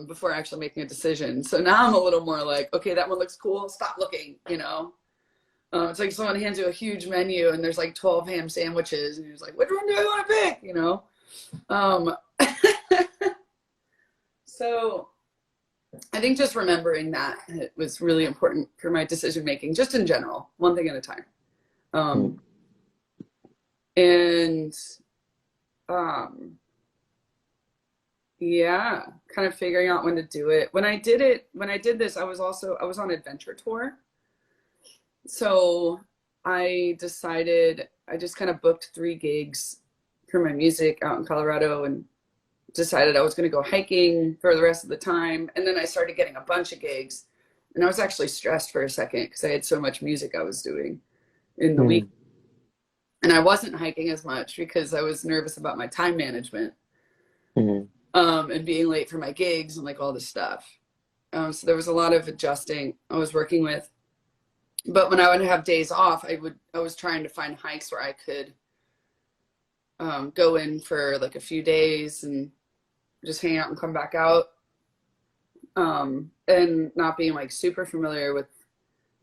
before actually making a decision. So now I'm a little more like, okay, that one looks cool. Stop looking. It's like someone hands you a huge menu and there's like 12 ham sandwiches. And you're just like, which one do I want to pick? Um, so I think just remembering that it was really important for my decision making, just in general, one thing at a time. Mm. Um, and um, yeah, kind of figuring out when to do it. When I did this, I was on adventure tour. So I decided I just kind of booked 3 gigs for my music out in Colorado and decided I was going to go hiking for the rest of the time. And then I started getting a bunch of gigs. And I was actually stressed for a second because I had so much music I was doing in the week. Mm. And I wasn't hiking as much because I was nervous about my time management, Mm. and being late for my gigs and like all this stuff. So there was a lot of adjusting I was working with. But when I would have days off, I was trying to find hikes where I could go in for like a few days and just hang out and come back out. And not being like super familiar with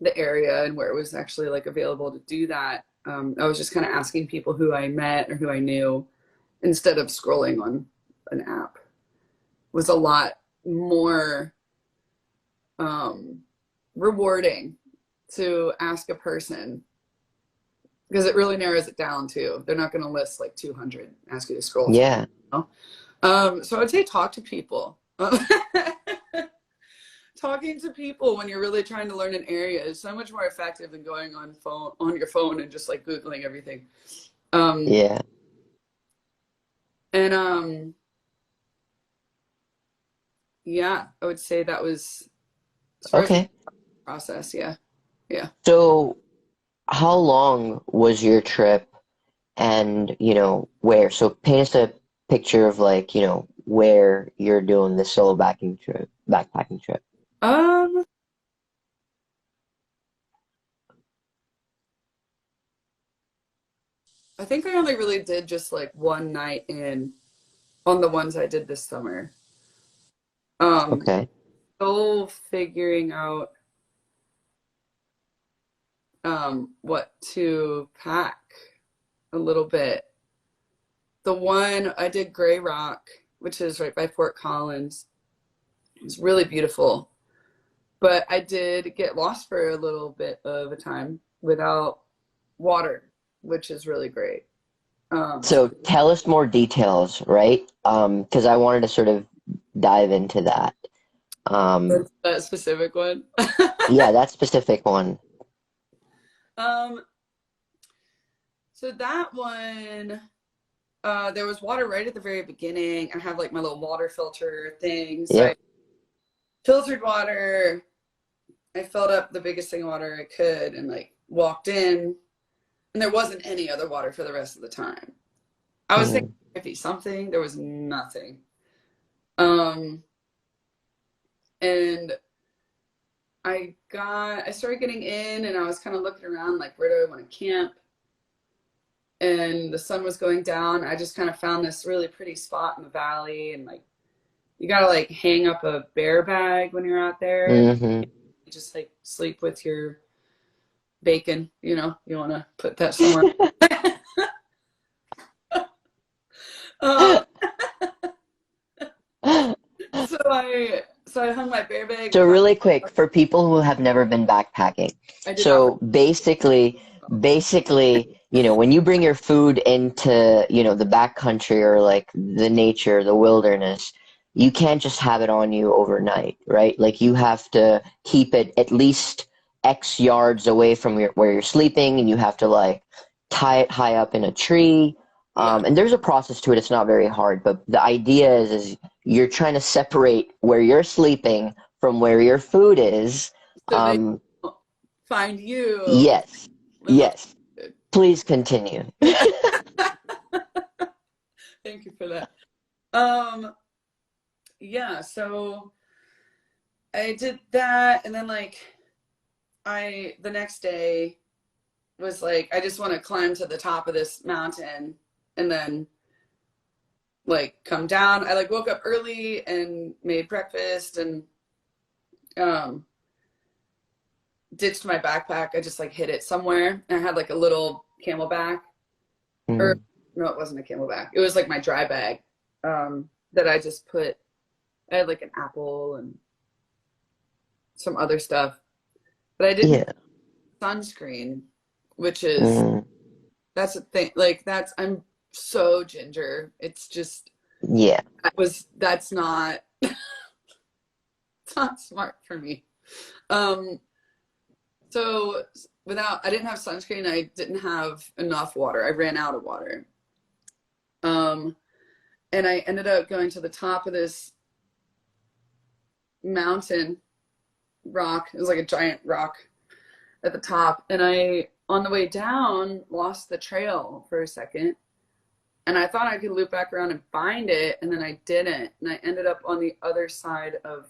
the area and where it was actually like available to do that. I was just kind of asking people who I met or who I knew instead of scrolling on an app. It was a lot more um, rewarding to ask a person, because it really narrows it down too. They're not going to list like 200, ask you to scroll through. Yeah. You so I'd say talk to people. Talking to people when you're really trying to learn an area is so much more effective than going on your phone and just like Googling everything. Um, Yeah. and yeah, I would say that was as far as the Okay. process. Yeah. Yeah. So how long was your trip and, where? So paint us a picture of like, where you're doing this solo backpacking trip. Um, I think I only really did just like one night in on the ones I did this summer. Um, Okay. Still figuring out what to pack a little bit. The one I did Gray Rock, which is right by Fort Collins. It was really beautiful. But I did get lost for a little bit of a time without water, which is really great. So tell us more details, right? Because I wanted to sort of dive into that. Um, That specific one. yeah, that specific one. um, so that one, there was water right at the very beginning. I have like my little water filter thing. So I Yep. filtered water. I filled up the biggest thing of water I could and like walked in, and there wasn't any other water for the rest of the time. I was thinking Mm, there might be something. There was nothing. Um, and I started getting in, and I was kind of looking around like, where do I want to camp? And the sun was going down. I just kind of found this really pretty spot in the valley, and like, you gotta like hang up a bear bag when you're out there. hmm You just like sleep with your bacon, you know, you want to put that somewhere. uh, so I hung my bear bag So behind. really quick, for people who have never been backpacking, I did not bring. so basically, when you bring your food into, the backcountry or like the nature, the wilderness, you can't just have it on you overnight, right? Like you have to keep it at least X yards away from where you're sleeping, and you have to like tie it high up in a tree. Yeah. And there's a process to it. It's not very hard, but the idea is you're trying to separate where you're sleeping from where your food is. So they Um, don't find you. yes, Unless, yes. Please continue. yeah. Thank you for that. Um, yeah, so I did that, and then like the next day was like, I just want to climb to the top of this mountain and then like come down. I like woke up early and made breakfast and um ditched my backpack. I just like hid it somewhere. And I had like a little camelback, or Mm, no, it wasn't a camelback. It was like my dry bag that I just put. I had like an apple and some other stuff, but I didn't yeah. put sunscreen, which is Mm, that's a thing. Like I'm so ginger. It's just yeah. that's not it's not smart for me. Um, so I didn't have sunscreen. I didn't have enough water. I ran out of water. Um, and I ended up going to the top of this mountain rock. It was like a giant rock at the top. And on the way down, lost the trail for a second. And I thought I could loop back around and find it. And then I didn't. And I ended up on the other side of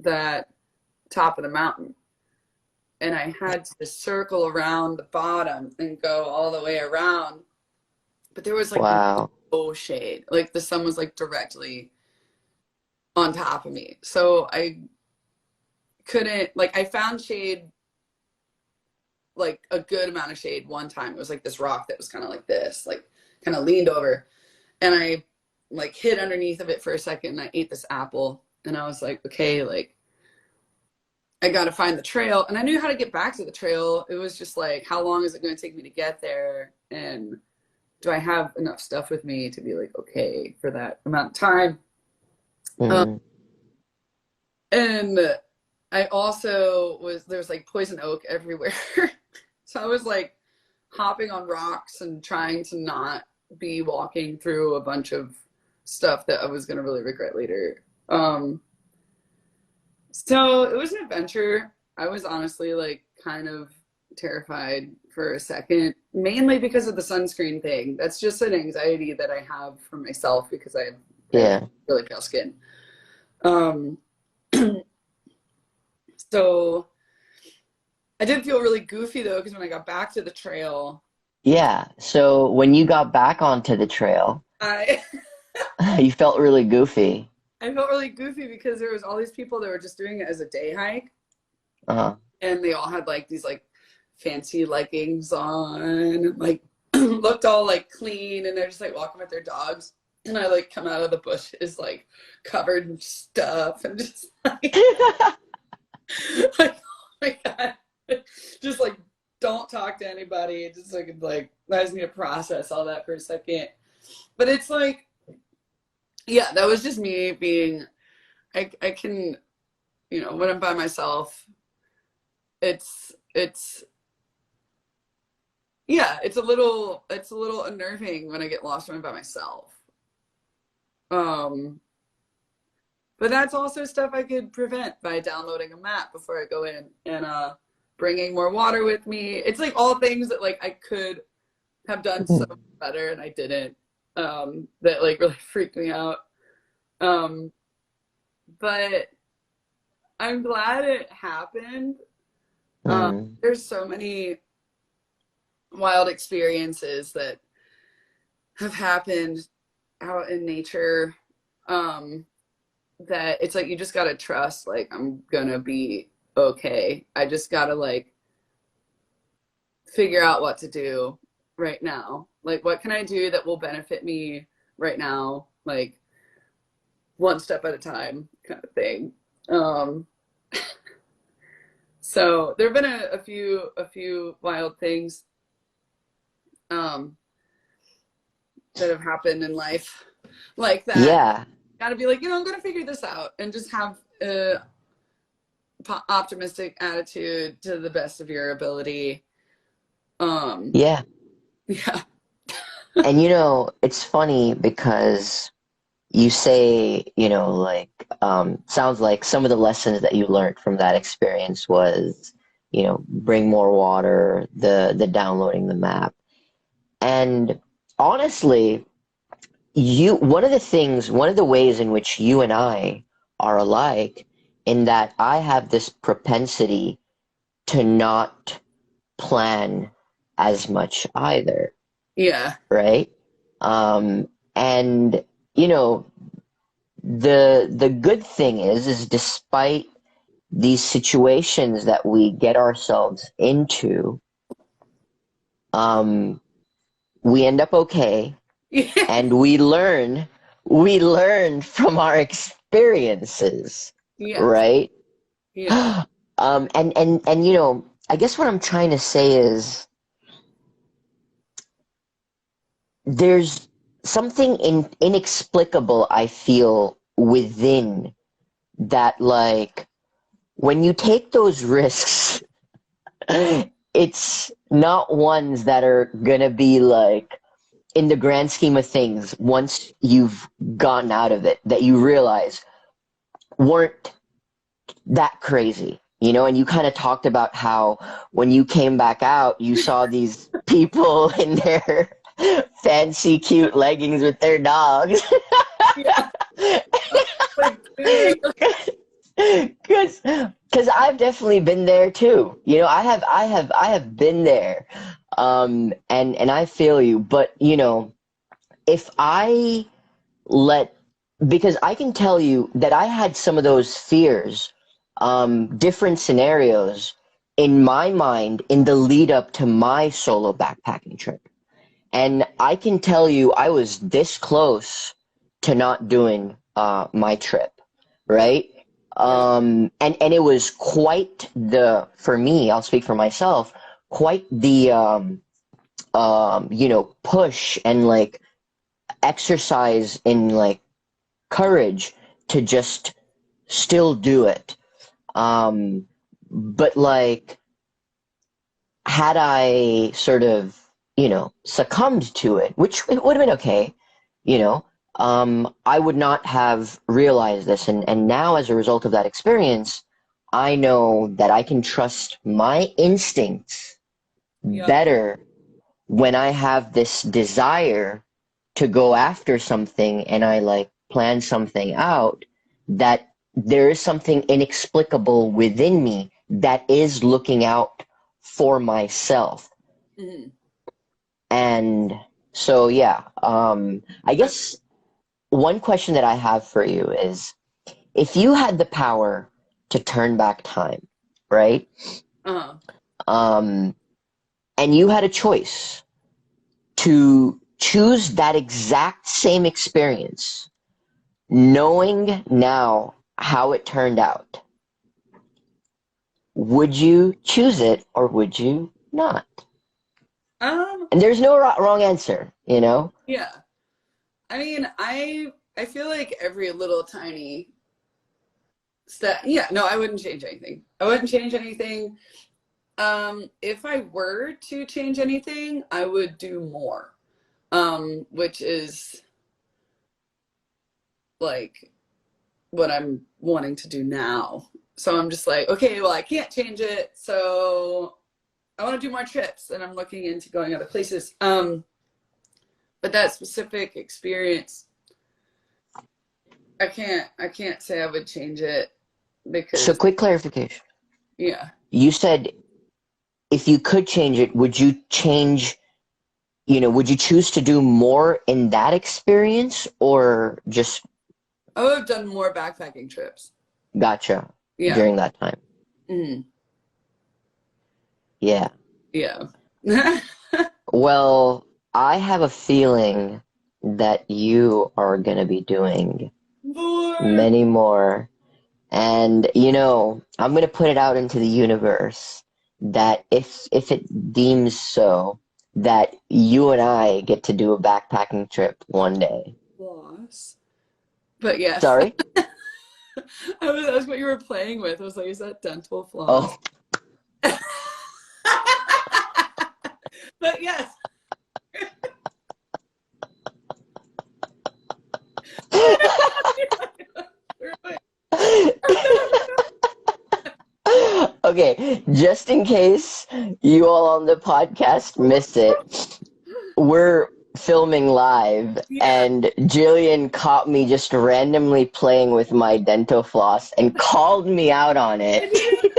that top of the mountain. And I had to circle around the bottom and go all the way around. But there was like Wow. no shade. Like the sun was like directly on top of me. So I couldn't, like, I found shade, like a good amount of shade one time. It was like this rock that was kind of like this, like kind of leaned over. And I like hid underneath of it for a second and I ate this apple. And I was like, okay, like I got to find the trail. And I knew how to get back to the trail. It was just like, how long is it going to take me to get there? And do I have enough stuff with me to be like, okay, for that amount of time? Um, Mm, and I also there was like poison oak everywhere. So I was like hopping on rocks and trying to not be walking through a bunch of stuff that I was going to really regret later. So it was an adventure. I was honestly like kind of terrified for a second, mainly because of the sunscreen thing. That's just an anxiety that I have for myself because I have yeah. really pale skin. Um, so I did feel really goofy though, because when I got back to the trail, Yeah. So when you got back onto the trail, I you felt really goofy. I felt really goofy because there was all these people that were just doing it as a day hike, Uh-huh. and they all had like these like fancy leggings on, like looked all like clean, and they're just like walking with their dogs. And I like come out of the bushes like covered in stuff and just like, like oh my God. Just like don't talk to anybody. Just like I just need to process all that for a second. But it's like, yeah, that was just me being I can, when I'm by myself, it's yeah, it's a little unnerving when I get lost when I'm by myself. Um, but that's also stuff I could prevent by downloading a map before I go in and bringing more water with me. It's like all things that like I could have done so much better and I didn't. That like really freaked me out. Um, but I'm glad it happened. Mm, There's so many wild experiences that have happened out in nature, that it's like you just gotta trust like I'm gonna be okay. I just gotta like figure out what to do right now. Like what can I do that will benefit me right now? Like one step at a time kind of thing. Um, so there have been a few wild things um, that have happened in life like that. yeah, Got to be like, I'm going to figure this out and just have a optimistic attitude to the best of your ability. Um, yeah. yeah. And it's funny because you say, like, sounds like some of the lessons that you learned from that experience was, bring more water, the downloading the map. And honestly, one of the ways in which you and I are alike in that I have this propensity to not plan as much either, Yeah. right? And you know, the good thing is despite these situations that we get ourselves into, um, we end up okay, Yeah. and we learn from our experiences, Yes. right? Yeah. And I guess what I'm trying to say is there's something inexplicable I feel within that, like when you take those risks, it's not ones that are gonna be like in the grand scheme of things, once you've gotten out of it, that you realize weren't that crazy, and you kind of talked about how when you came back out, you saw these people in their fancy, cute leggings with their dogs. Yeah. Like, dude. Because I've definitely been there too. I have been there, and I feel you. But if I let because I can tell you that I had some of those fears, different scenarios in my mind in the lead up to my solo backpacking trip. And I can tell you I was this close to not doing my trip, Yeah. right? Yeah. And it was quite for me, I'll speak for myself, quite the push and like exercise in like courage to just still do it. But like, had I sort of, succumbed to it, which it would have been okay, you know, I would not have realized this. And now, as a result of that experience, I know that I can trust my instincts Yep. better when I have this desire to go after something and I like plan something out, that there is something inexplicable within me that is looking out for myself. Hmm. And so, yeah, I guess one question that I have for you is if you had the power to turn back time, right? Uh-huh. Um, and you had a choice. to choose that exact same experience, knowing now how it turned out, would you choose it or would you not? Um, And there's no wrong answer, you know? yeah. I mean, I feel like every little tiny step. Yeah, no, I wouldn't change anything. I wouldn't change anything. If I were to change anything, I would do more. Which is like what I'm wanting to do now. So I'm just like, okay, well, I can't change it, so I want to do more trips, and I'm looking into going other places. But that specific experience, I can't say I would change it So because quick clarification. yeah. You said if you could change it, would you change, would you choose to do more in that experience or just I would have done more backpacking trips. gotcha Yeah. during that time? Mm, Yeah. yeah. Well, I have a feeling that you are going to be doing More. many more. And, I'm going to put it out into the universe that if it deems so, that you and I get to do a backpacking trip one day. Loss. But yes. Sorry? That was what you were playing with. I was like, is that dental floss? Oh, But yes. okay. Just in case you all on the podcast miss it, we're filming live, Yeah. and Jillian caught me just randomly playing with my dental floss and called me out on I it. do.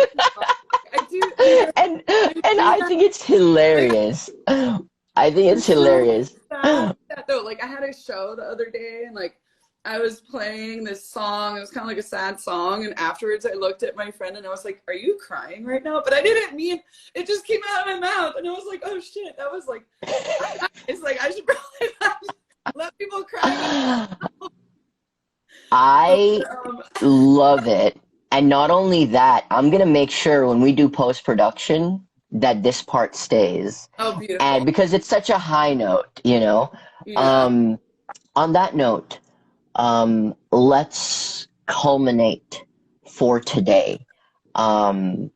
I do. You know, and I and do I have think it's hilarious. I think it's so hilarious. sad that though. Like I had a show the other day and like I was playing this song. It was kind of like a sad song. And afterwards I looked at my friend and I was like, are you crying right now? But I didn't mean it just came out of my mouth. And I was like, oh shit. That was like it's like I should probably not let people cry. I Um, love it. And not only that, I'm gonna make sure when we do post-production that this part stays. oh beautiful. And because it's such a high note. Yeah. Um, on that note, let's culminate for today. Um,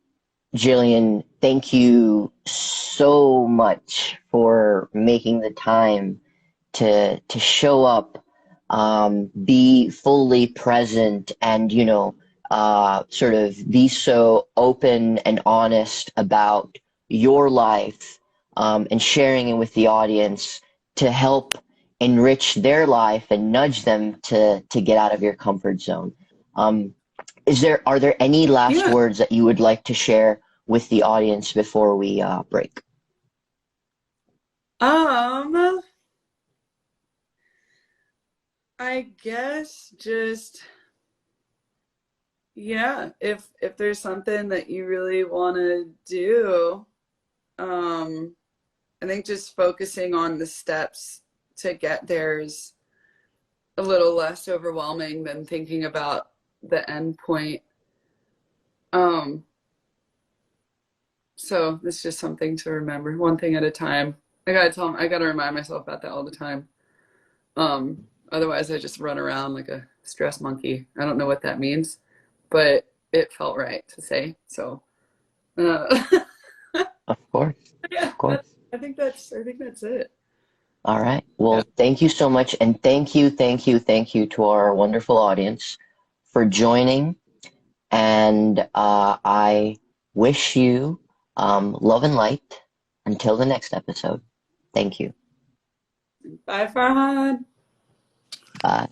Jillian, thank you so much for making the time to show up, be fully present, and sort of be so open and honest about your life, and sharing it with the audience to help enrich their life and nudge them to get out of your comfort zone. Um, are there any last Yeah. words that you would like to share with the audience before we break? Um, I guess just yeah, if there's something that you really want to do, um, I think just focusing on the steps to get there is a little less overwhelming than thinking about the end point. Um, so it's just something to remember, one thing at a time. I gotta remind myself about that all the time. Otherwise I just run around like a stress monkey. I don't know what that means, but it felt right to say. So, uh, Of course, yeah, of course. I think that's it. All right. Yeah. Well, thank you so much. And thank you to our wonderful audience for joining. And I wish you love and light until the next episode. Thank you. Bye, Farhan. Bye.